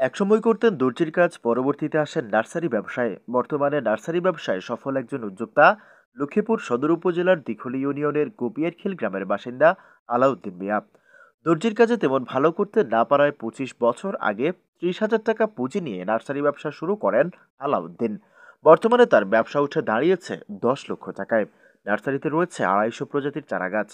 একসময় করতেন দর্জির কাজ, পরবর্তীতে আসেন নার্সারি ব্যবসায়। বর্তমানে নার্সারি ব্যবসায় সফল একজন উদ্যোক্তা। লক্ষ্মীপুর সদর উপজেলার দিঘলি ইউনিয়নের গোপিয়ারখিল গ্রামের বাসিন্দা আলাউদ্দিন মিয়া। দর্জির কাজে তেমন ভালো করতে না পারায় 25 বছর আগে 30,000 টাকা পুঁজি নিয়ে নার্সারি ব্যবসা শুরু করেন আলাউদ্দিন। বর্তমানে তার ব্যবসা উঠে দাঁড়িয়েছে 10 লক্ষ টাকায়। নার্সারিতে রয়েছে 250 প্রজাতির চারাগাছ।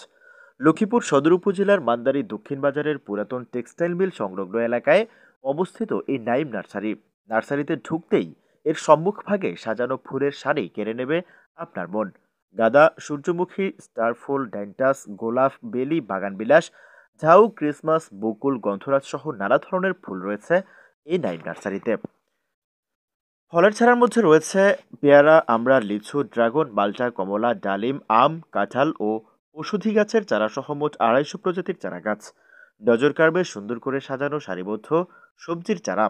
লক্ষ্মীপুর সদর উপজেলার মান্দারী দক্ষিণ বাজারের পুরাতন টেক্সটাইল মিল সংলগ্ন এলাকায় অবস্থিত এই নাইম নার্সারি। নার্সারিতে ঢুকতেই এর সম্মুখভাগে সাজানো ফুলের সারি কেড়ে নেবে আপনার মন। গাঁদা, সূর্যমুখী, স্টারফুল, ড্যান্টাস, গোলাপ, বেলি, বাগানবিলাস, ঝাউ, ক্রিসমাস, বকুল, গন্ধরাজ সহ নানা ধরনের ফুল রয়েছে এই নাইম নার্সারিতে। ফলের চারার মধ্যে রয়েছে পেয়ারা, আমড়া, লিচু, ড্রাগন, মাল্টা, কমলা, ডালিম, আম, কাঁঠাল ও ওষুধি গাছের চারা সহ মোট 250 প্রজাতির চারা গাছ। নজর কাড়বে সুন্দর করে সাজানো সারিবদ্ধ সবজির চারা।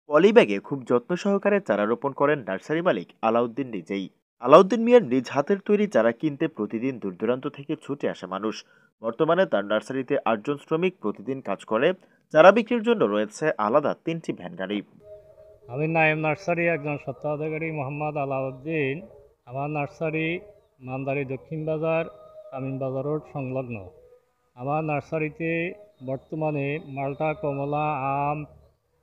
পলিব্যাগে খুব যত্ন সহকারে চারা রোপণ করেন নার্সারি মালিক আলাউদ্দিন নিজেই। আলাউদ্দিন মিয়ার নিজ হাতের তৈরি চারা কিনতে প্রতিদিন দূর দূরান্ত থেকে ছুটে আসে মানুষ। বর্তমানে তার নার্সারিতে 8 জন শ্রমিক প্রতিদিন কাজ করে। চারা বিক্রির জন্য রয়েছে আলাদা 3টি ভ্যান গাড়ি। আমি নাইম নার্সারি একজন স্বত্বাধিকারী মোহাম্মদ আলাউদ্দিন। আমার নার্সারি মান্দারী দক্ষিণ বাজার, আমিন বাজার রোড সংলগ্ন। আমার নার্সারিতে বর্তমানে মাল্টা, কমলা, আম,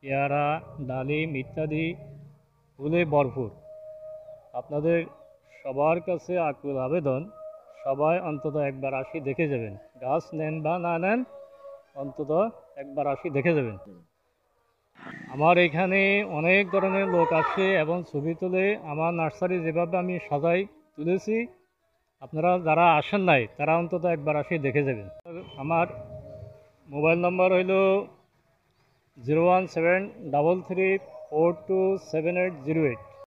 পেয়ারা, ডালিম ইত্যাদি ফুলে ভরপুর। আপনাদের সবার কাছে আকুল আবেদন, সবাই অন্তত একবার আসি দেখে যাবেন। গাছ নেন বা না নেন, অন্তত একবার আসি দেখে যাবেন। আমার এখানে অনেক ধরনের লোক আসে এবং ছবি তোলে। আমার নার্সারি যেভাবে আমি সাজাই তুলেছি, আপনারা যারা আসেন নাই তারা অন্তত একবার আসে দেখে যাবেন। আমার মোবাইল নম্বর হইল 01733427808।